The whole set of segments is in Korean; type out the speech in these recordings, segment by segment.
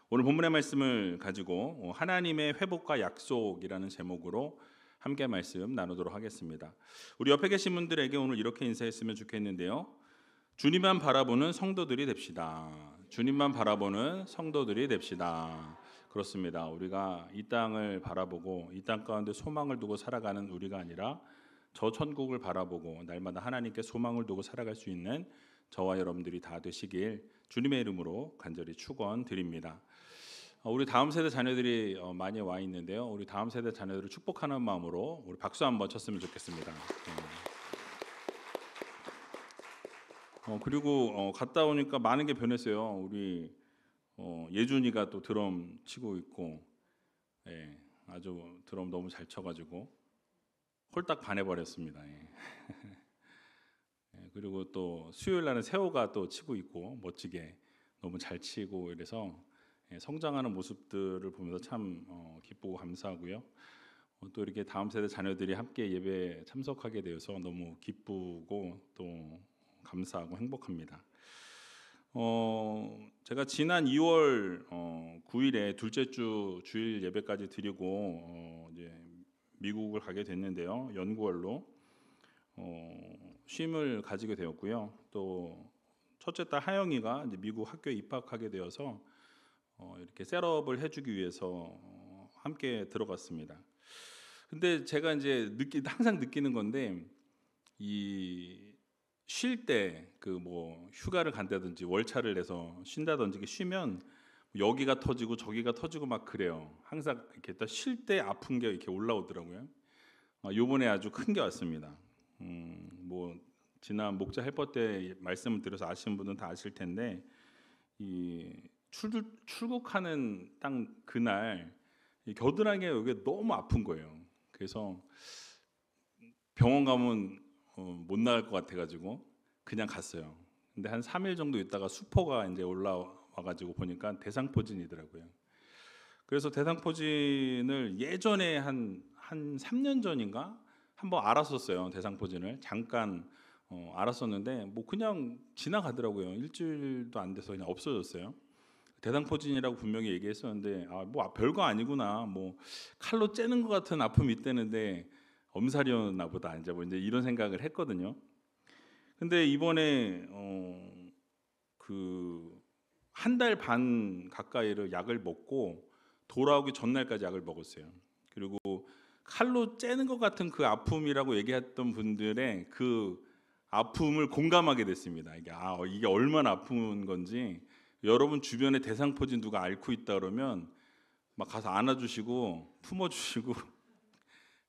오늘 본문의 말씀을 가지고 하나님의 회복과 약속이라는 제목으로 함께 말씀 나누도록 하겠습니다. 우리 옆에 계신 분들에게 오늘 이렇게 인사했으면 좋겠는데요. 주님만 바라보는 성도들이 됩시다. 주님만 바라보는 성도들이 됩시다. 그렇습니다. 우리가 이 땅을 바라보고 이 땅 가운데 소망을 두고 살아가는 우리가 아니라 저 천국을 바라보고 날마다 하나님께 소망을 두고 살아갈 수 있는 저와 여러분들이 다 되시길 주님의 이름으로 간절히 축원드립니다. 우리 다음 세대 자녀들이 많이 와 있는데요. 우리 다음 세대 자녀들을 축복하는 마음으로 우리 박수 한번 쳤으면 좋겠습니다. 그리고 갔다 오니까 많은 게 변했어요. 우리 예준이가 또 드럼 치고 있고, 아주 드럼 너무 잘 쳐가지고 홀딱 반해버렸습니다. 그리고 또 수요일 날은 세호가 또 치고 있고 멋지게 너무 잘 치고 이래서 성장하는 모습들을 보면서 참 기쁘고 감사하고요. 또 이렇게 다음 세대 자녀들이 함께 예배에 참석하게 되어서 너무 기쁘고 또 감사하고 행복합니다. 제가 지난 2월 9일에 둘째 주 주일 예배까지 드리고 이제 미국을 가게 됐는데요. 연구원로 쉼을 가지게 되었고요. 또 첫째 딸 하영이가 이제 미국 학교에 입학하게 되어서 이렇게 셋업을 해주기 위해서 함께 들어갔습니다. 근데 제가 이제 항상 느끼는 건데 이 쉴 때 그 뭐 휴가를 간다든지 월차를 내서 쉰다든지 쉬면 여기가 터지고 저기가 터지고 막 그래요. 항상 이렇게 쉴 때 아픈 게 이렇게 올라오더라고요. 요번에 아주 큰 게 왔습니다. 뭐 지난 목자 헬퍼 때 말씀을 드려서 아시는 분은 다 아실 텐데 이 출국하는 딱 그날 겨드랑이가 여기 너무 아픈 거예요. 그래서 병원 가면 못 나갈 것 같아가지고 그냥 갔어요. 근데 한 3일 정도 있다가 수포가 이제 올라와가지고 보니까 대상포진이더라고요. 그래서 대상포진을 예전에 한 3년 전인가 한번 알았었어요. 대상포진을 잠깐 알았었는데 뭐 그냥 지나가더라고요. 일주일도 안 돼서 그냥 없어졌어요. 대상포진이라고 분명히 얘기했었는데 뭐 별거 아니구나. 뭐 칼로 째는 것 같은 아픔이 있다는데 엄살이었나 보다 이제 이런 생각을 했거든요. 근데 이번에 그 한 달 반 가까이를 약을 먹고 돌아오기 전날까지 약을 먹었어요. 그리고 칼로 째는 것 같은 그 아픔이라고 얘기했던 분들의 그 아픔을 공감하게 됐습니다. 이게 얼마나 아픈 건지 여러분 주변에 대상포진 누가 앓고 있다 그러면 막 가서 안아주시고 품어주시고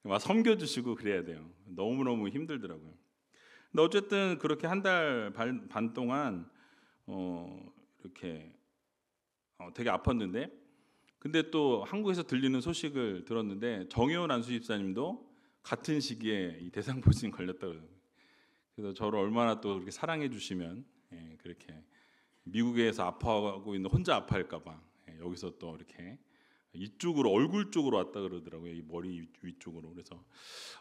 막 섬겨주시고 그래야 돼요. 너무너무 힘들더라고요. 근데 어쨌든 그렇게 한 달 반 동안 이렇게 되게 아팠는데 근데 또 한국에서 들리는 소식을 들었는데 정혜원 안수집사님도 같은 시기에 이 대상포진 걸렸다고 그래요. 그래서 저를 얼마나 또 그렇게 사랑해 주시면 그렇게 미국에서 아파하고 있는 혼자 아파할까봐 여기서 또 이렇게 이쪽으로 얼굴 쪽으로 왔다 그러더라고요. 이 머리 위쪽으로. 그래서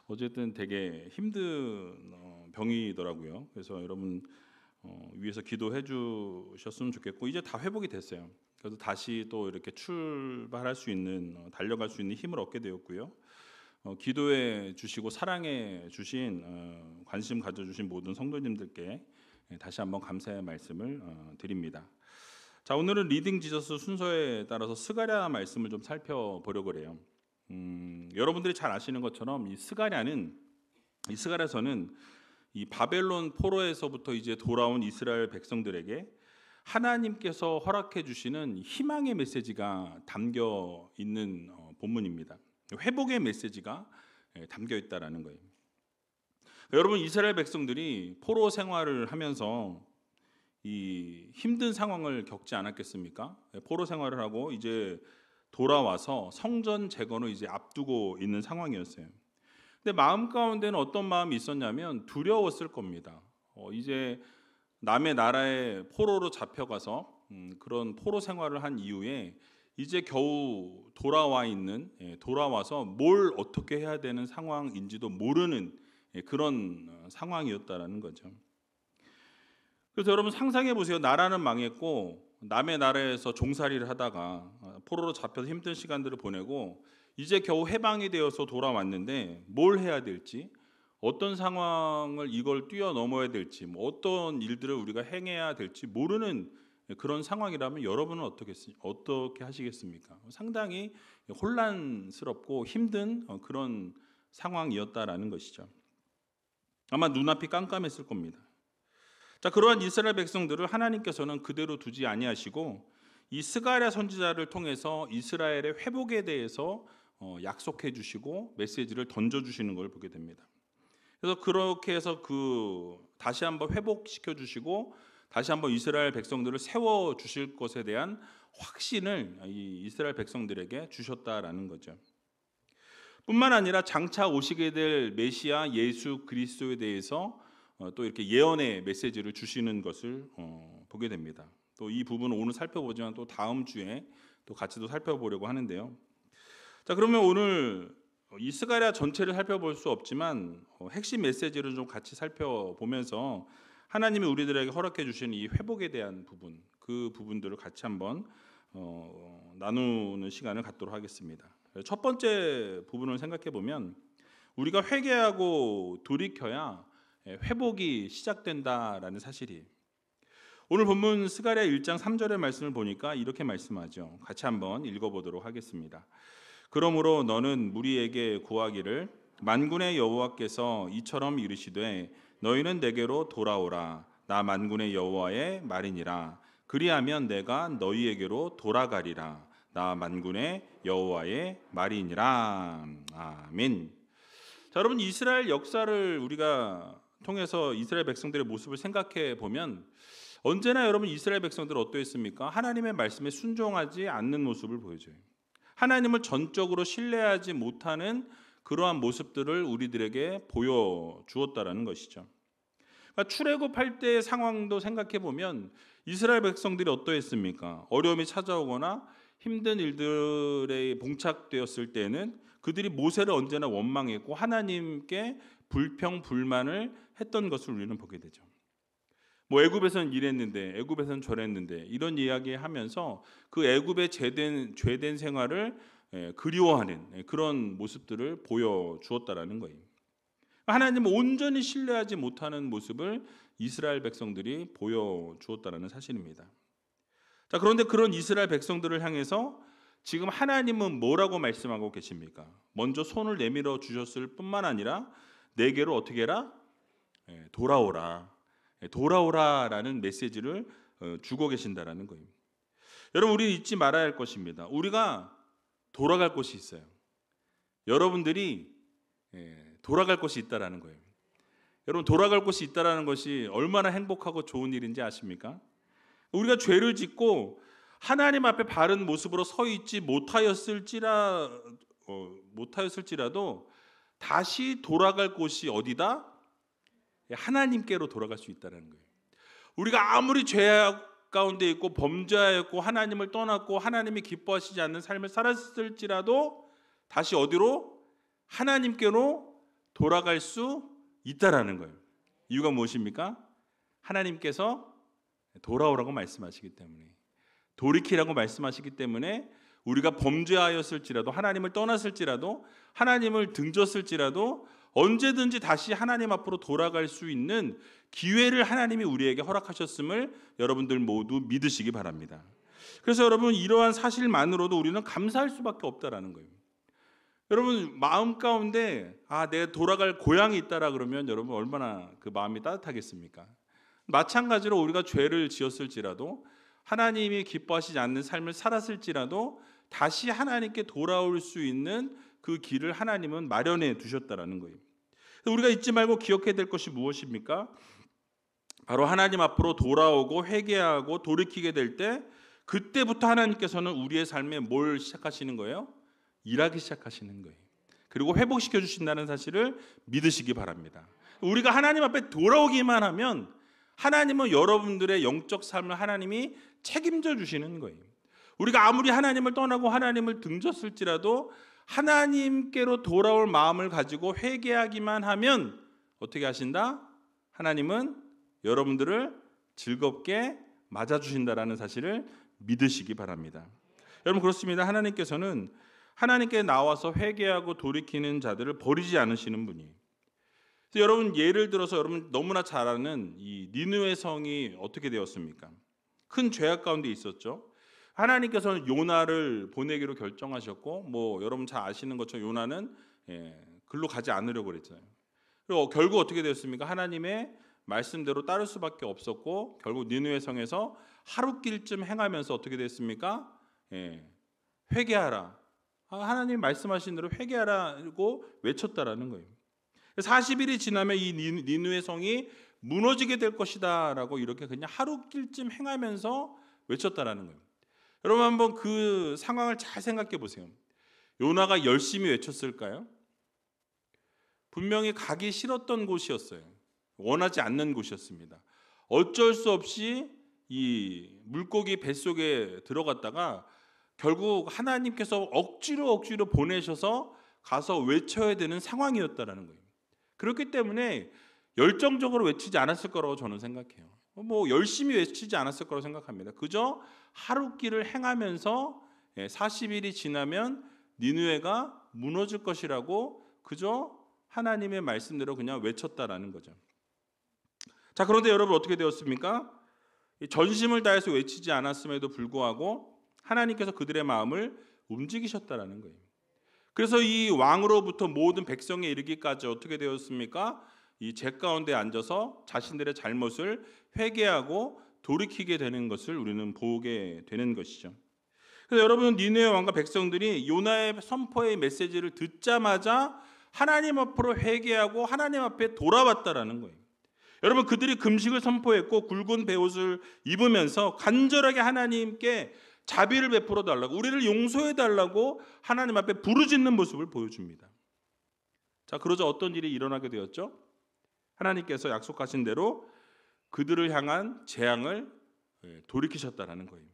어쨌든 되게 힘든 병이더라고요. 그래서 여러분 위해서 기도해 주셨으면 좋겠고 이제 다 회복이 됐어요. 그래서 다시 또 이렇게 출발할 수 있는 달려갈 수 있는 힘을 얻게 되었고요. 기도해 주시고 사랑해 주신 관심 가져주신 모든 성도님들께 다시 한번 감사의 말씀을 드립니다. 자, 오늘은 리딩 지저스 순서에 따라서 스가랴 말씀을 좀 살펴보려고 해요. 여러분들이 잘 아시는 것처럼 이 스가랴서는 이 바벨론 포로에서부터 이제 돌아온 이스라엘 백성들에게 하나님께서 허락해 주시는 희망의 메시지가 담겨 있는 본문입니다. 회복의 메시지가 담겨 있다라는 거예요. 여러분 이스라엘 백성들이 포로 생활을 하면서 이 힘든 상황을 겪지 않았겠습니까? 포로 생활을 하고 이제 돌아와서 성전 재건을 이제 앞두고 있는 상황이었어요. 근데 마음 가운데는 어떤 마음이 있었냐면 두려웠을 겁니다. 이제 남의 나라에 포로로 잡혀가서 그런 포로 생활을 한 이후에 이제 겨우 돌아와서 뭘 어떻게 해야 되는 상황인지도 모르는 그런 상황이었다라는 거죠. 그래서 여러분 상상해 보세요. 나라는 망했고 남의 나라에서 종살이를 하다가 포로로 잡혀서 힘든 시간들을 보내고 이제 겨우 해방이 되어서 돌아왔는데 뭘 해야 될지, 어떤 상황을 이걸 뛰어넘어야 될지, 어떤 일들을 우리가 행해야 될지 모르는 그런 상황이라면 여러분은 어떻게 하시겠습니까? 상당히 혼란스럽고 힘든 그런 상황이었다라는 것이죠. 아마 눈앞이 깜깜했을 겁니다. 자, 그러한 이스라엘 백성들을 하나님께서는 그대로 두지 아니하시고 이 스가랴 선지자를 통해서 이스라엘의 회복에 대해서 약속해 주시고 메시지를 던져 주시는 걸 보게 됩니다. 그래서 그렇게 해서 다시 한번 회복시켜 주시고 다시 한번 이스라엘 백성들을 세워 주실 것에 대한 확신을 이 이스라엘 백성들에게 주셨다라는 거죠. 뿐만 아니라 장차 오시게 될 메시아 예수 그리스도에 대해서 또 이렇게 예언의 메시지를 주시는 것을 보게 됩니다. 또 이 부분은 오늘 살펴보지만 또 다음 주에 또 같이 또 살펴보려고 하는데요. 자, 그러면 오늘 이 스가랴 전체를 살펴볼 수 없지만 핵심 메시지를 좀 같이 살펴보면서 하나님이 우리들에게 허락해 주신 이 회복에 대한 부분, 그 부분들을 같이 한번 나누는 시간을 갖도록 하겠습니다. 첫 번째 부분을 생각해 보면 우리가 회개하고 돌이켜야 회복이 시작된다라는 사실이에요. 오늘 본문 스가랴 1장 3절의 말씀을 보니까 이렇게 말씀하죠. 같이 한번 읽어보도록 하겠습니다. 그러므로 너는 무리에게 구하기를 만군의 여호와께서 이처럼 이르시되 너희는 내게로 돌아오라. 나 만군의 여호와의 말이니라. 그리하면 내가 너희에게로 돌아가리라. 나 만군의 여호와의 말이니라. 아멘. 자, 여러분, 이스라엘 역사를 우리가 통해서 이스라엘 백성들의 모습을 생각해 보면 언제나 여러분 이스라엘 백성들은 어떠했습니까? 하나님의 말씀에 순종하지 않는 모습을 보여줘요. 하나님을 전적으로 신뢰하지 못하는 그러한 모습들을 우리들에게 보여주었다라는 것이죠. 그러니까 출애굽할 때의 상황도 생각해 보면 이스라엘 백성들이 어떠했습니까? 어려움이 찾아오거나 힘든 일들에 봉착되었을 때는 그들이 모세를 언제나 원망했고 하나님께 불평 불만을 했던 것을 우리는 보게 되죠. 애굽에서는 이랬는데 애굽에서는 저랬는데 이런 이야기하면서 그 애굽의 죄된 생활을 그리워하는 그런 모습들을 보여주었다라는 거예요. 하나님을 온전히 신뢰하지 못하는 모습을 이스라엘 백성들이 보여주었다라는 사실입니다. 자, 그런데 그런 이스라엘 백성들을 향해서 지금 하나님은 뭐라고 말씀하고 계십니까? 먼저 손을 내밀어 주셨을 뿐만 아니라 내게로 어떻게 해라? 돌아오라. 돌아오라라는 메시지를 주고 계신다라는 거예요. 여러분, 우리는 잊지 말아야 할 것입니다. 우리가 돌아갈 곳이 있어요. 여러분들이 돌아갈 곳이 있다라는 거예요. 여러분, 돌아갈 곳이 있다라는 것이 얼마나 행복하고 좋은 일인지 아십니까? 우리가 죄를 짓고 하나님 앞에 바른 모습으로 서 있지 못하였을지라도 다시 돌아갈 곳이 어디다? 하나님께로 돌아갈 수 있다는 거예요. 우리가 아무리 죄 가운데 있고 범죄하였고 하나님을 떠났고 하나님이 기뻐하시지 않는 삶을 살았을지라도 다시 어디로? 하나님께로 돌아갈 수 있다라는 거예요. 이유가 무엇입니까? 하나님께서 돌아오라고 말씀하시기 때문에, 돌이키라고 말씀하시기 때문에 우리가 범죄하였을지라도 하나님을 떠났을지라도 하나님을 등졌을지라도 언제든지 다시 하나님 앞으로 돌아갈 수 있는 기회를 하나님이 우리에게 허락하셨음을 여러분들 모두 믿으시기 바랍니다. 그래서 여러분, 이러한 사실만으로도 우리는 감사할 수밖에 없다라는 거예요. 여러분, 마음 가운데 내가 돌아갈 고향이 있다라 그러면 여러분 얼마나 그 마음이 따뜻하겠습니까? 마찬가지로 우리가 죄를 지었을지라도 하나님이 기뻐하시지 않는 삶을 살았을지라도 다시 하나님께 돌아올 수 있는 그 길을 하나님은 마련해 두셨다라는 거예요. 우리가 잊지 말고 기억해야 될 것이 무엇입니까? 바로 하나님 앞으로 돌아오고 회개하고 돌이키게 될 때 그때부터 하나님께서는 우리의 삶에 뭘 시작하시는 거예요? 일하기 시작하시는 거예요. 그리고 회복시켜 주신다는 사실을 믿으시기 바랍니다. 우리가 하나님 앞에 돌아오기만 하면 하나님은 여러분들의 영적 삶을 하나님이 책임져 주시는 거예요. 우리가 아무리 하나님을 떠나고 하나님을 등졌을지라도 하나님께로 돌아올 마음을 가지고 회개하기만 하면 어떻게 하신다? 하나님은 여러분들을 즐겁게 맞아주신다라는 사실을 믿으시기 바랍니다. 여러분 그렇습니다. 하나님께서는 하나님께 나와서 회개하고 돌이키는 자들을 버리지 않으시는 분이에요. 그래서 여러분 예를 들어서 여러분 너무나 잘 아는 이 니느웨 성이 어떻게 되었습니까? 큰 죄악 가운데 있었죠. 하나님께서는 요나를 보내기로 결정하셨고 뭐 여러분 잘 아시는 것처럼 요나는 글로 가지 않으려고 그랬잖아요. 그리고 결국 어떻게 되었습니까? 하나님의 말씀대로 따를 수밖에 없었고 결국 니느웨 성에서 하루길쯤 행하면서 어떻게 됐습니까? 회개하라. 하나님 말씀하신 대로 회개하라고 외쳤다라는 거예요. 40일이 지나면 이 니느웨 성이 무너지게 될 것이다라고 이렇게 그냥 하루길쯤 행하면서 외쳤다라는 거예요. 여러분 한번 그 상황을 잘 생각해 보세요. 요나가 열심히 외쳤을까요? 분명히 가기 싫었던 곳이었어요. 원하지 않는 곳이었습니다. 어쩔 수 없이 이 물고기 뱃속에 들어갔다가 결국 하나님께서 억지로 보내셔서 가서 외쳐야 되는 상황이었다라는 거예요. 그렇기 때문에 열정적으로 외치지 않았을 거라고 저는 생각해요. 뭐 열심히 외치지 않았을 거라고 생각합니다. 그저 하루길을 행하면서 40일이 지나면 니느웨가 무너질 것이라고 그저 하나님의 말씀대로 그냥 외쳤다라는 거죠. 자, 그런데 여러분 어떻게 되었습니까? 전심을 다해서 외치지 않았음에도 불구하고 하나님께서 그들의 마음을 움직이셨다라는 거예요. 그래서 이 왕으로부터 모든 백성에 이르기까지 어떻게 되었습니까? 이 제 가운데 앉아서 자신들의 잘못을 회개하고 돌이키게 되는 것을 우리는 보게 되는 것이죠. 그래서 여러분 니느웨 왕과 백성들이 요나의 선포의 메시지를 듣자마자 하나님 앞으로 회개하고 하나님 앞에 돌아왔다라는 거예요. 여러분 그들이 금식을 선포했고 굵은 베옷을 입으면서 간절하게 하나님께 자비를 베풀어 달라고 우리를 용서해 달라고 하나님 앞에 부르짖는 모습을 보여줍니다. 자, 그러자 어떤 일이 일어나게 되었죠? 하나님께서 약속하신 대로 그들을 향한 재앙을 돌이키셨다라는 거예요.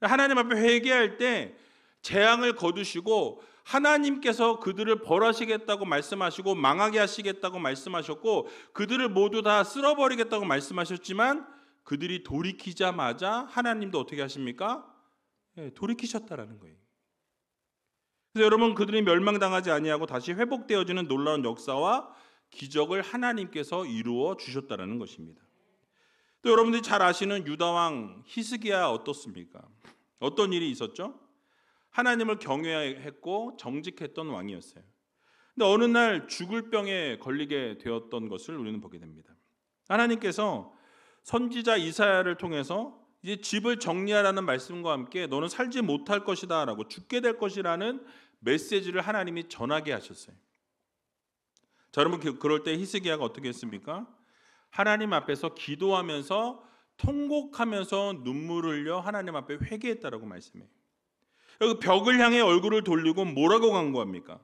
하나님 앞에 회개할 때 재앙을 거두시고 하나님께서 그들을 벌하시겠다고 말씀하시고 망하게 하시겠다고 말씀하셨고 그들을 모두 다 쓸어버리겠다고 말씀하셨지만 그들이 돌이키자마자 하나님도 어떻게 하십니까? 돌이키셨다라는 거예요. 그래서 여러분 그들이 멸망당하지 아니하고 다시 회복되어지는 놀라운 역사와 기적을 하나님께서 이루어 주셨다라는 것입니다. 또 여러분들이 잘 아시는 유다 왕 히스기야 어떻습니까? 어떤 일이 있었죠? 하나님을 경외했고 정직했던 왕이었어요. 근데 어느 날 죽을 병에 걸리게 되었던 것을 우리는 보게 됩니다. 하나님께서 선지자 이사야를 통해서 이제 집을 정리하라는 말씀과 함께 너는 살지 못할 것이다 라고 죽게 될 것이라는 메시지를 하나님이 전하게 하셨어요. 자, 여러분 그럴 때 히스기야가 어떻게 했습니까? 하나님 앞에서 기도하면서 통곡하면서 눈물을 흘려 하나님 앞에 회개했다라고 말씀해요. 여기 벽을 향해 얼굴을 돌리고 뭐라고 간구합니까?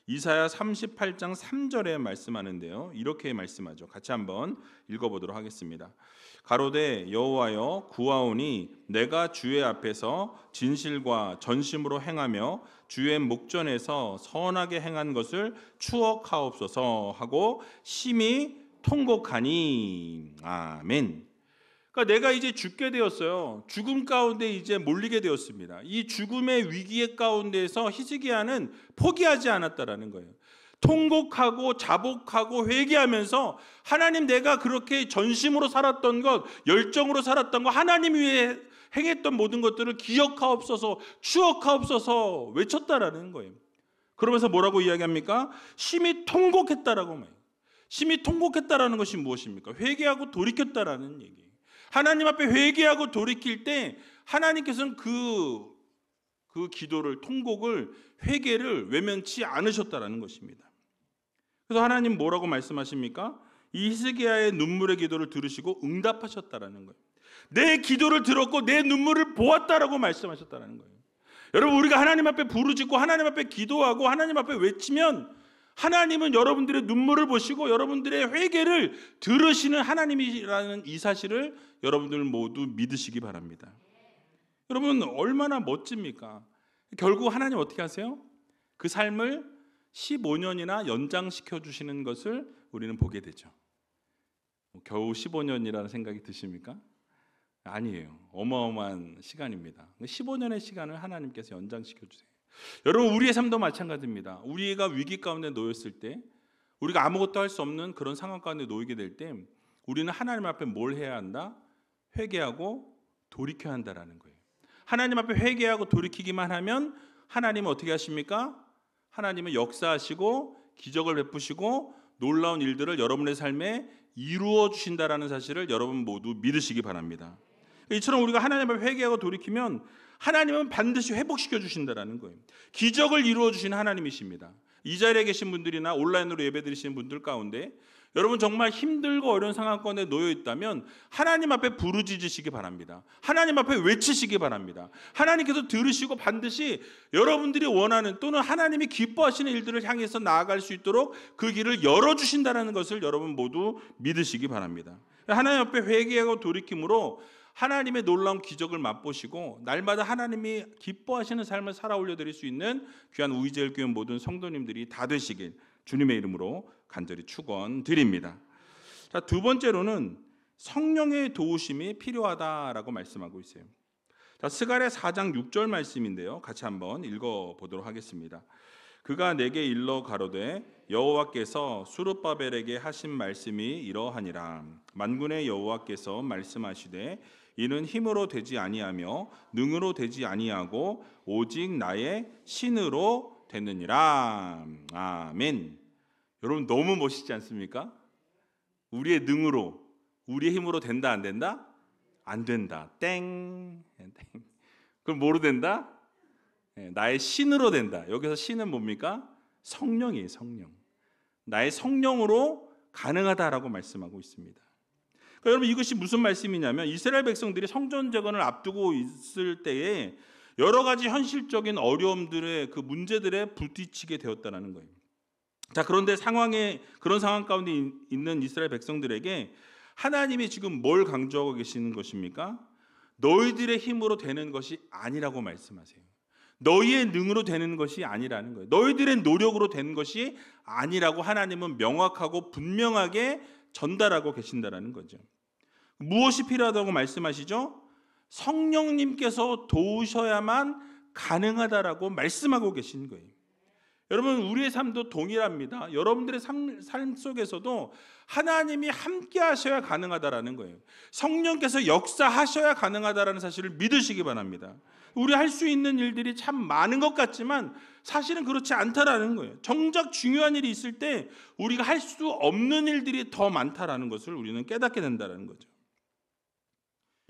이사야 38장 3절에 말씀하는데요. 이렇게 말씀하죠. 같이 한번 읽어보도록 하겠습니다. 가로되 여호와여 구하오니 내가 주의 앞에서 진실과 전심으로 행하며 주의 목전에서 선하게 행한 것을 추억하옵소서 하고 심히 통곡하니 아멘. 그러니까 내가 이제 죽게 되었어요. 죽음 가운데 이제 몰리게 되었습니다. 이 죽음의 위기의 가운데서 히스기야는 포기하지 않았다라는 거예요. 통곡하고 자복하고 회개하면서 하나님 내가 그렇게 전심으로 살았던 것, 열정으로 살았던 것, 하나님 위해 행했던 모든 것들을 기억하옵소서, 추억하옵소서 외쳤다라는 거예요. 그러면서 뭐라고 이야기합니까? 심히 통곡했다라고 말해요. 심히 통곡했다라는 것이 무엇입니까? 회개하고 돌이켰다라는 얘기예요. 하나님 앞에 회개하고 돌이킬 때 하나님께서는 그 기도를, 통곡을, 회개를 외면치 않으셨다라는 것입니다. 그래서 하나님 뭐라고 말씀하십니까? 이 히스기야의 눈물의 기도를 들으시고 응답하셨다라는 거예요. 내 기도를 들었고 내 눈물을 보았다라고 말씀하셨다라는 거예요. 여러분 우리가 하나님 앞에 부르짖고 하나님 앞에 기도하고 하나님 앞에 외치면 하나님은 여러분들의 눈물을 보시고 여러분들의 회개를 들으시는 하나님이라는 이 사실을 여러분들 모두 믿으시기 바랍니다. 여러분 얼마나 멋집니까? 결국 하나님 어떻게 하세요? 그 삶을 15년이나 연장시켜 주시는 것을 우리는 보게 되죠. 겨우 15년이라는 생각이 드십니까? 아니에요. 어마어마한 시간입니다. 15년의 시간을 하나님께서 연장시켜 주세요. 여러분, 우리의 삶도 마찬가지입니다. 우리가 위기 가운데 놓였을 때, 우리가 아무것도 할 수 없는 그런 상황 가운데 놓이게 될 때, 우리는 하나님 앞에 뭘 해야 한다? 회개하고 돌이켜야 한다라는 거예요. 하나님 앞에 회개하고 돌이키기만 하면 하나님은 어떻게 하십니까? 하나님은 역사하시고 기적을 베푸시고 놀라운 일들을 여러분의 삶에 이루어 주신다라는 사실을 여러분 모두 믿으시기 바랍니다. 이처럼 우리가 하나님 앞에 회개하고 돌이키면 하나님은 반드시 회복시켜 주신다라는 거예요. 기적을 이루어 주시는 하나님이십니다. 이 자리에 계신 분들이나 온라인으로 예배드리시는 분들 가운데 여러분 정말 힘들고 어려운 상황 가운데 놓여 있다면 하나님 앞에 부르짖으시기 바랍니다. 하나님 앞에 외치시기 바랍니다. 하나님께서 들으시고 반드시 여러분들이 원하는 또는 하나님이 기뻐하시는 일들을 향해서 나아갈 수 있도록 그 길을 열어주신다는 것을 여러분 모두 믿으시기 바랍니다. 하나님 앞에 회개하고 돌이킴으로 하나님의 놀라운 기적을 맛보시고 날마다 하나님이 기뻐하시는 삶을 살아 올려드릴 수 있는 귀한 우이제일교회 모든 성도님들이 다 되시길 주님의 이름으로 간절히 축원드립니다. 자, 두 번째로는 성령의 도우심이 필요하다라고 말씀하고 있어요. 자, 스가랴 4장 6절 말씀인데요. 같이 한번 읽어보도록 하겠습니다. 그가 내게 일러 가로되 여호와께서 수룹바벨에게 하신 말씀이 이러하니라. 만군의 여호와께서 말씀하시되 이는 힘으로 되지 아니하며 능으로 되지 아니하고 오직 나의 신으로 되느니라. 아멘. 여러분 너무 멋있지 않습니까? 우리의 능으로, 우리의 힘으로 된다 안 된다? 안 된다. 땡. 그럼 뭐로 된다? 나의 신으로 된다. 여기서 신은 뭡니까? 성령이에요. 성령. 나의 성령으로 가능하다라고 말씀하고 있습니다. 그러니까 여러분 이것이 무슨 말씀이냐면 이스라엘 백성들이 성전 재건을 앞두고 있을 때에 여러 가지 현실적인 어려움들의 그 문제들에 부딪히게 되었다는 거예요. 자, 그런데 그런 상황 가운데 있는 이스라엘 백성들에게 하나님이 지금 뭘 강조하고 계시는 것입니까? 너희들의 힘으로 되는 것이 아니라고 말씀하세요. 너희의 능으로 되는 것이 아니라는 거예요. 너희들의 노력으로 되는 것이 아니라고 하나님은 명확하고 분명하게 전달하고 계신다라는 거죠. 무엇이 필요하다고 말씀하시죠? 성령님께서 도우셔야만 가능하다라고 말씀하고 계신 거예요. 여러분 우리의 삶도 동일합니다. 여러분들의 삶 속에서도 하나님이 함께 하셔야 가능하다라는 거예요. 성령께서 역사하셔야 가능하다라는 사실을 믿으시기 바랍니다. 우리 할 수 있는 일들이 참 많은 것 같지만 사실은 그렇지 않다라는 거예요. 정작 중요한 일이 있을 때 우리가 할 수 없는 일들이 더 많다라는 것을 우리는 깨닫게 된다는 거죠.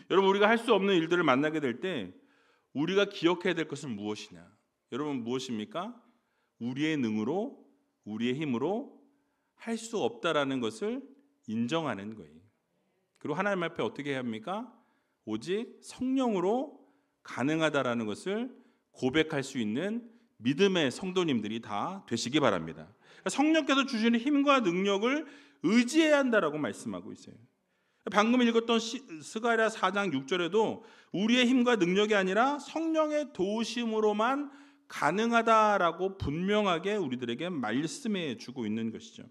여러분 우리가 할 수 없는 일들을 만나게 될 때 우리가 기억해야 될 것은 무엇이냐? 여러분 무엇입니까? 우리의 능으로, 우리의 힘으로 할 수 없다라는 것을 인정하는 거예요. 그리고 하나님 앞에 어떻게 해야 합니까? 오직 성령으로 가능하다라는 것을 고백할 수 있는 믿음의 성도님들이 다 되시기 바랍니다. 성령께서 주시는 힘과 능력을 의지해야 한다라고 말씀하고 있어요. 방금 읽었던 스가랴 4장 6절에도 우리의 힘과 능력이 아니라 성령의 도우심으로만 가능하다라고 분명하게 우리들에게 말씀해 주고 있는 것이죠.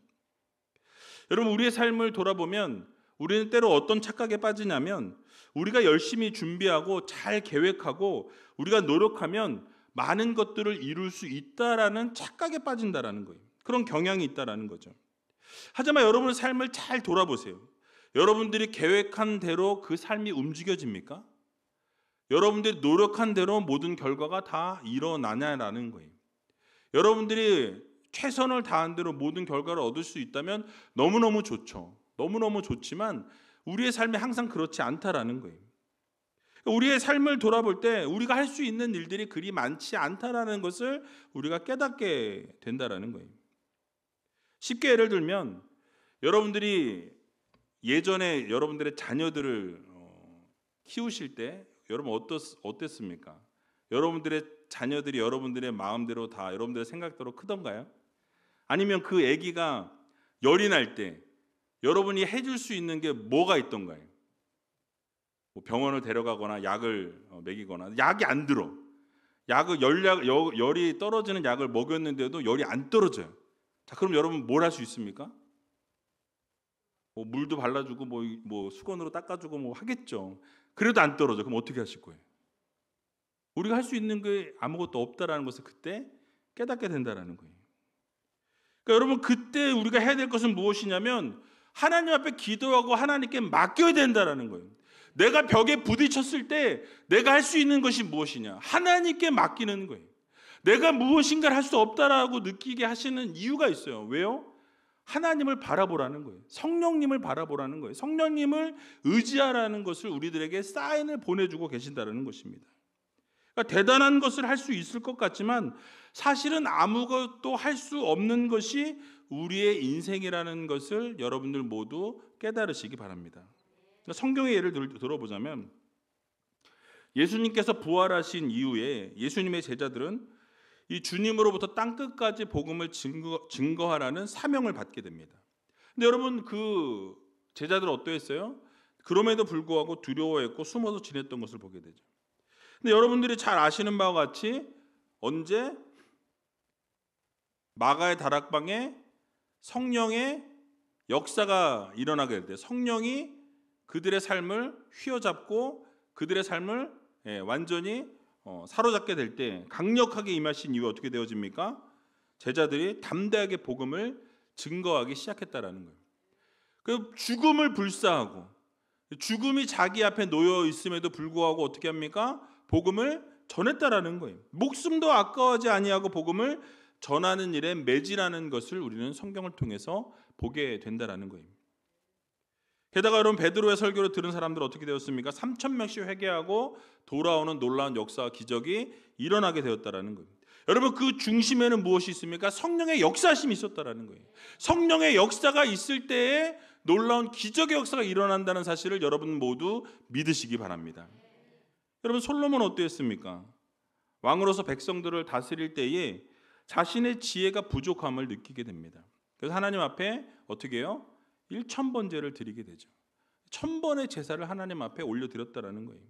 여러분 우리의 삶을 돌아보면 우리는 때로 어떤 착각에 빠지냐면 우리가 열심히 준비하고 잘 계획하고 우리가 노력하면 많은 것들을 이룰 수 있다라는 착각에 빠진다라는 거예요. 그런 경향이 있다라는 거죠. 하지만 여러분의 삶을 잘 돌아보세요. 여러분들이 계획한 대로 그 삶이 움직여집니까? 여러분들이 노력한 대로 모든 결과가 다 일어나냐라는 거예요. 여러분들이 최선을 다한 대로 모든 결과를 얻을 수 있다면 너무너무 좋죠. 너무너무 좋지만 우리의 삶이 항상 그렇지 않다라는 거예요. 우리의 삶을 돌아볼 때 우리가 할 수 있는 일들이 그리 많지 않다라는 것을 우리가 깨닫게 된다라는 거예요. 쉽게 예를 들면 여러분들이 예전에 여러분들의 자녀들을 키우실 때 여러분 어땠습니까? 여러분들의 자녀들이 여러분들의 마음대로 다 여러분들의 생각대로 크던가요? 아니면 그 아기가 열이 날 때 여러분이 해줄 수 있는 게 뭐가 있던가요? 뭐 병원을 데려가거나 약을 먹이거나 약이 안 들어. 열이 떨어지는 약을 먹였는데도 열이 안 떨어져요. 자, 그럼 여러분 뭘 할 수 있습니까? 뭐 물도 발라주고 뭐 수건으로 닦아주고 뭐 하겠죠. 그래도 안 떨어져. 그럼 어떻게 하실 거예요? 우리가 할 수 있는 게 아무것도 없다라는 것을 그때 깨닫게 된다라는 거예요. 그러니까 여러분, 그때 우리가 해야 될 것은 무엇이냐면 하나님 앞에 기도하고 하나님께 맡겨야 된다라는 거예요. 내가 벽에 부딪혔을 때 내가 할 수 있는 것이 무엇이냐? 하나님께 맡기는 거예요. 내가 무엇인가를 할 수 없다라고 느끼게 하시는 이유가 있어요. 왜요? 하나님을 바라보라는 거예요. 성령님을 바라보라는 거예요. 성령님을 의지하라는 것을 우리들에게 사인을 보내주고 계신다는 것입니다. 그러니까 대단한 것을 할 수 있을 것 같지만 사실은 아무것도 할 수 없는 것이 우리의 인생이라는 것을 여러분들 모두 깨달으시기 바랍니다. 성경의 예를 들어보자면 예수님께서 부활하신 이후에 예수님의 제자들은 이 주님으로부터 땅끝까지 복음을 증거하라는 사명을 받게 됩니다. 근데 여러분, 그 제자들은 어떠했어요? 그럼에도 불구하고 두려워했고 숨어서 지냈던 것을 보게 되죠. 근데 여러분들이 잘 아시는 바와 같이 언제 마가의 다락방에 성령의 역사가 일어나게 될 때, 성령이 그들의 삶을 휘어잡고 그들의 삶을 완전히 사로잡게 될 때 강력하게 임하신 이유가 어떻게 되어집니까? 제자들이 담대하게 복음을 증거하기 시작했다라는 거예요. 그 죽음을 불사하고 죽음이 자기 앞에 놓여 있음에도 불구하고 어떻게 합니까? 복음을 전했다라는 거예요. 목숨도 아까워하지 아니하고 복음을 전하는 일에 매진하는 것을 우리는 성경을 통해서 보게 된다라는 거예요. 게다가 여러분, 베드로의 설교를 들은 사람들은 어떻게 되었습니까? 3,000명씩 회개하고 돌아오는 놀라운 역사와 기적이 일어나게 되었다라는 거예요. 여러분, 그 중심에는 무엇이 있습니까? 성령의 역사심이 있었다라는 거예요. 성령의 역사가 있을 때에 놀라운 기적의 역사가 일어난다는 사실을 여러분 모두 믿으시기 바랍니다. 여러분, 솔로몬은 어떠했습니까? 왕으로서 백성들을 다스릴 때에 자신의 지혜가 부족함을 느끼게 됩니다. 그래서 하나님 앞에 어떻게 해요? 1,000번제를 드리게 되죠. 1,000번의 제사를 하나님 앞에 올려드렸다라는 거예요.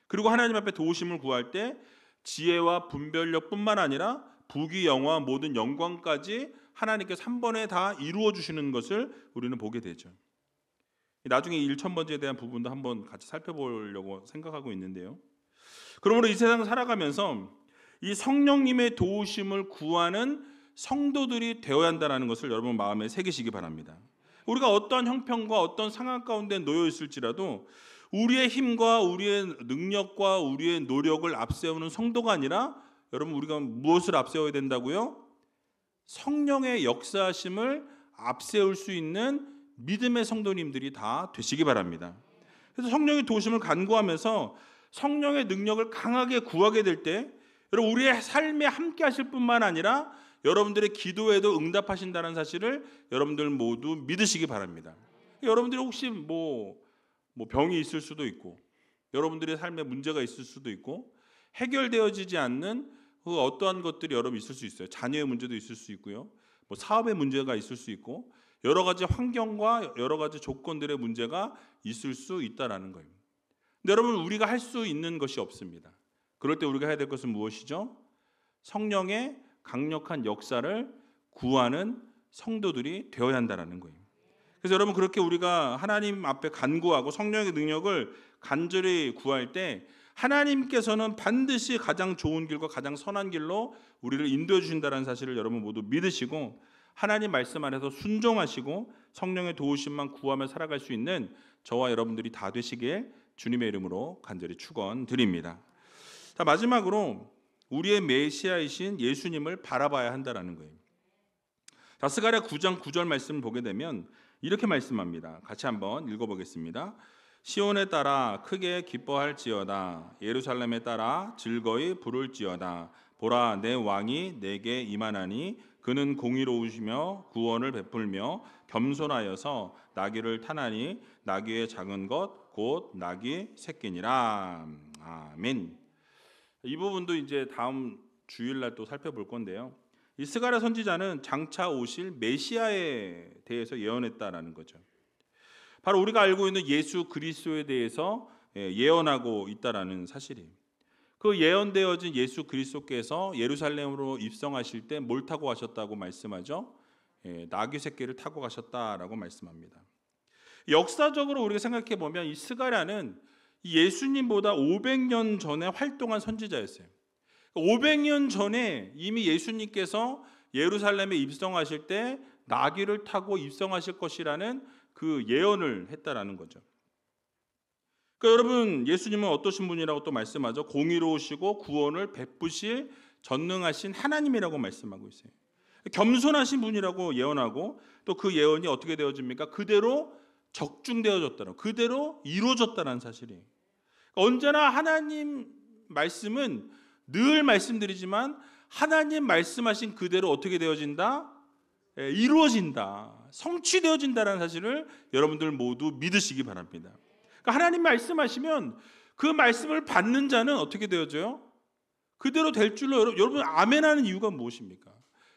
그리고 하나님 앞에 도우심을 구할 때 지혜와 분별력뿐만 아니라 부귀 영화 모든 영광까지 하나님께서 한 번에 다 이루어 주시는 것을 우리는 보게 되죠. 나중에 1,000번제에 대한 부분도 한번 같이 살펴보려고 생각하고 있는데요. 그러므로 이 세상을 살아가면서 이 성령님의 도우심을 구하는 성도들이 되어야 한다는 것을 여러분 마음에 새기시기 바랍니다. 우리가 어떠한 형편과 어떤 상황 가운데 놓여 있을지라도 우리의 힘과 우리의 능력과 우리의 노력을 앞세우는 성도가 아니라 여러분, 우리가 무엇을 앞세워야 된다고요? 성령의 역사하심을 앞세울 수 있는 믿음의 성도님들이 다 되시기 바랍니다. 그래서 성령의 도우심을 간구하면서 성령의 능력을 강하게 구하게 될 때 여러분, 우리의 삶에 함께 하실 뿐만 아니라 여러분들의 기도에도 응답하신다는 사실을 여러분들 모두 믿으시기 바랍니다. 여러분들이 혹시 뭐 병이 있을 수도 있고 여러분들의 삶에 문제가 있을 수도 있고 해결되어지지 않는 그 어떠한 것들이 여러분 있을 수 있어요. 자녀의 문제도 있을 수 있고요. 뭐 사업의 문제가 있을 수 있고 여러 가지 환경과 여러 가지 조건들의 문제가 있을 수 있다라는 거예요. 근데 여러분, 우리가 할 수 있는 것이 없습니다. 그럴 때 우리가 해야 될 것은 무엇이죠? 성령의 강력한 역사를 구하는 성도들이 되어야 한다는 거예요. 그래서 여러분, 그렇게 우리가 하나님 앞에 간구하고 성령의 능력을 간절히 구할 때 하나님께서는 반드시 가장 좋은 길과 가장 선한 길로 우리를 인도해 주신다는 사실을 여러분 모두 믿으시고 하나님 말씀 안에서 순종하시고 성령의 도우심만 구하며 살아갈 수 있는 저와 여러분들이 다 되시길 주님의 이름으로 간절히 축원드립니다. 자, 마지막으로 우리의 메시아이신 예수님을 바라봐야 한다는 거예요. 자, 스가랴 9장 9절 말씀을 보게 되면 이렇게 말씀합니다. 같이 한번 읽어보겠습니다. 시온에 따라 크게 기뻐할지어다. 예루살렘에 따라 즐거이 부를지어다. 보라, 내 왕이 내게 임하나니 그는 공의로우시며 구원을 베풀며 겸손하여서 나귀를 타나니 나귀의 작은 것 곧 나귀 새끼니라. 아멘. 이 부분도 이제 다음 주일날 또 살펴볼 건데요. 이 스가랴 선지자는 장차 오실 메시아에 대해서 예언했다라는 거죠. 바로 우리가 알고 있는 예수 그리스도에 대해서 예언하고 있다라는 사실이에요. 그 예언되어진 예수 그리스도께서 예루살렘으로 입성하실 때 뭘 타고 가셨다고 말씀하죠? 나귀 새끼를 타고 가셨다라고 말씀합니다. 역사적으로 우리가 생각해 보면 이 스가랴는 예수님보다 500년 전에 활동한 선지자였어요. 500년 전에 이미 예수님께서 예루살렘에 입성하실 때 나귀를 타고 입성하실 것이라는 그 예언을 했다라는 거죠. 그러니까 여러분, 예수님은 어떠신 분이라고 또 말씀하죠? 공의로우시고 구원을 베푸실 전능하신 하나님이라고 말씀하고 있어요. 겸손하신 분이라고 예언하고 또 그 예언이 어떻게 되어집니까? 그대로 적중되어졌다는, 그대로 이루어졌다는 사실이에요. 언제나 하나님 말씀은 늘 말씀드리지만 하나님 말씀하신 그대로 어떻게 되어진다? 이루어진다, 성취되어진다는 사실을 여러분들 모두 믿으시기 바랍니다. 그러니까 하나님 말씀하시면 그 말씀을 받는 자는 어떻게 되어져요? 그대로 될 줄로 여러분 아멘하는 이유가 무엇입니까?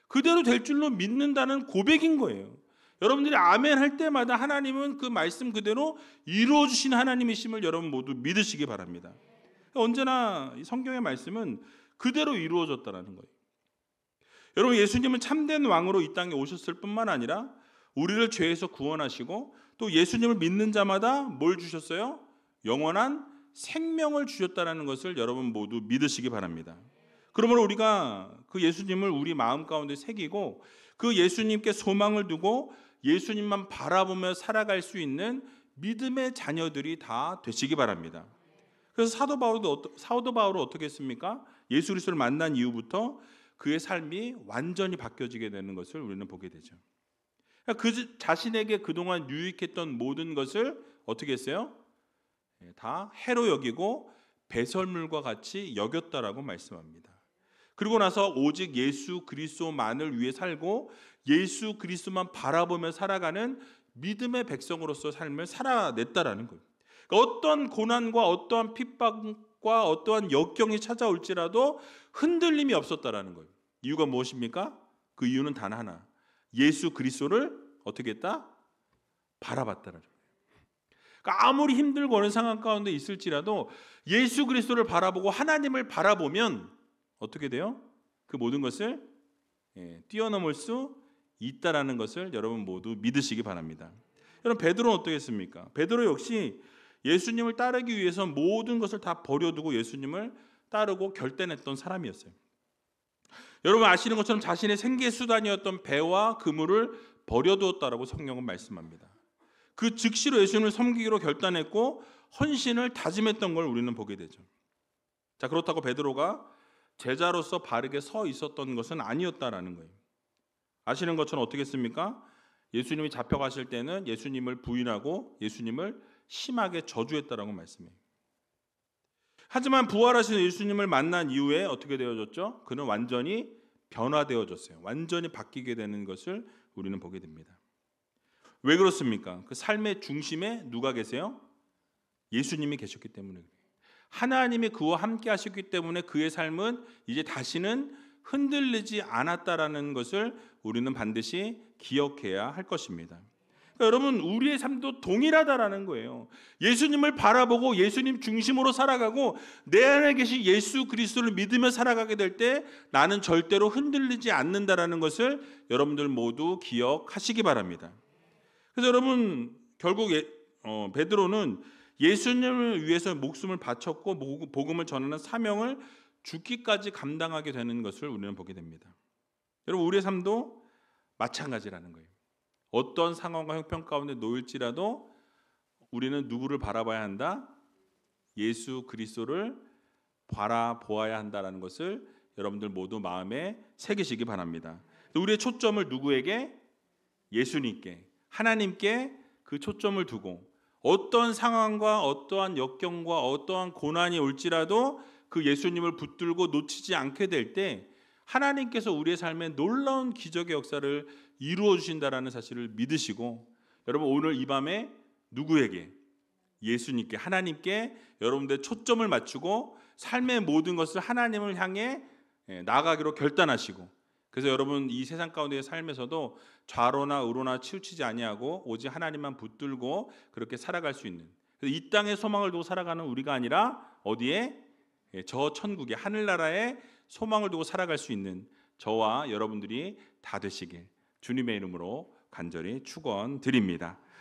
그대로 될 줄로 믿는다는 고백인 거예요. 여러분들이 아멘 할 때마다 하나님은 그 말씀 그대로 이루어 주신 하나님이심을 여러분 모두 믿으시기 바랍니다. 언제나 성경의 말씀은 그대로 이루어졌다는 거예요. 여러분, 예수님은 참된 왕으로 이 땅에 오셨을 뿐만 아니라 우리를 죄에서 구원하시고 또 예수님을 믿는 자마다 뭘 주셨어요? 영원한 생명을 주셨다는 것을 여러분 모두 믿으시기 바랍니다. 그러므로 우리가 그 예수님을 우리 마음 가운데 새기고 그 예수님께 소망을 두고 예수님만 바라보며 살아갈 수 있는 믿음의 자녀들이 다 되시기 바랍니다. 그래서 사도 바울은 어떻게 했습니까? 예수 그리스도를 만난 이후부터 그의 삶이 완전히 바뀌어지게 되는 것을 우리는 보게 되죠. 그 자신에게 그동안 유익했던 모든 것을 어떻게 했어요? 다 해로 여기고 배설물과 같이 여겼다라고 말씀합니다. 그리고 나서 오직 예수 그리스도만을 위해 살고 예수 그리스도만 바라보며 살아가는 믿음의 백성으로서 삶을 살아냈다라는 거예요. 그러니까 어떤 고난과 어떠한 핍박과 어떠한 역경이 찾아올지라도 흔들림이 없었다라는 거예요. 이유가 무엇입니까? 그 이유는 단 하나. 예수 그리스도를 어떻게 했다? 바라봤다라는 거예요. 그러니까 아무리 힘들고 어려운 상황 가운데 있을지라도 예수 그리스도를 바라보고 하나님을 바라보면 어떻게 돼요? 그 모든 것을 뛰어넘을 수 있다라는 것을 여러분 모두 믿으시기 바랍니다. 여러분, 베드로는 어떻겠습니까? 베드로 역시 예수님을 따르기 위해서 모든 것을 다 버려두고 예수님을 따르고 결단했던 사람이었어요. 여러분 아시는 것처럼 자신의 생계 수단이었던 배와 그물을 버려두었다라고 성경은 말씀합니다. 그 즉시로 예수님을 섬기기로 결단했고 헌신을 다짐했던 걸 우리는 보게 되죠. 자, 그렇다고 베드로가 제자로서 바르게 서 있었던 것은 아니었다라는 거예요. 아시는 것처럼 어떻게 했습니까? 예수님이 잡혀가실 때는 예수님을 부인하고 예수님을 심하게 저주했다라고 말씀해요. 하지만 부활하신 예수님을 만난 이후에 어떻게 되어졌죠? 그는 완전히 변화되어졌어요. 완전히 바뀌게 되는 것을 우리는 보게 됩니다. 왜 그렇습니까? 그 삶의 중심에 누가 계세요? 예수님이 계셨기 때문에 그래요. 하나님이 그와 함께 하셨기 때문에 그의 삶은 이제 다시는 흔들리지 않았다라는 것을 우리는 반드시 기억해야 할 것입니다. 그러니까 여러분, 우리의 삶도 동일하다라는 거예요. 예수님을 바라보고 예수님 중심으로 살아가고 내 안에 계신 예수 그리스도를 믿으며 살아가게 될 때 나는 절대로 흔들리지 않는다라는 것을 여러분들 모두 기억하시기 바랍니다. 그래서 여러분, 결국 베드로는 예수님을 위해서 목숨을 바쳤고 복음을 전하는 사명을 죽기까지 감당하게 되는 것을 우리는 보게 됩니다. 여러분, 우리의 삶도 마찬가지라는 거예요. 어떤 상황과 형편 가운데 놓일지라도 우리는 누구를 바라봐야 한다? 예수 그리스도를 바라보아야 한다는 것을 여러분들 모두 마음에 새기시기 바랍니다. 우리의 초점을 누구에게? 예수님께, 하나님께 그 초점을 두고 어떤 상황과 어떠한 역경과 어떠한 고난이 올지라도 그 예수님을 붙들고 놓치지 않게 될 때 하나님께서 우리의 삶에 놀라운 기적의 역사를 이루어 주신다라는 사실을 믿으시고, 여러분 오늘 이 밤에 누구에게? 예수님께, 하나님께 여러분들의 초점을 맞추고 삶의 모든 것을 하나님을 향해 나아가기로 결단하시고, 그래서 여러분 이 세상 가운데의 삶에서도 좌로나 우로나 치우치지 아니하고 오직 하나님만 붙들고 그렇게 살아갈 수 있는, 이 땅의 소망을 두고 살아가는 우리가 아니라 어디에? 저 천국의 하늘나라에 소망을 두고 살아갈 수 있는 저와 여러분들이 다 되시길 주님의 이름으로 간절히 축원드립니다.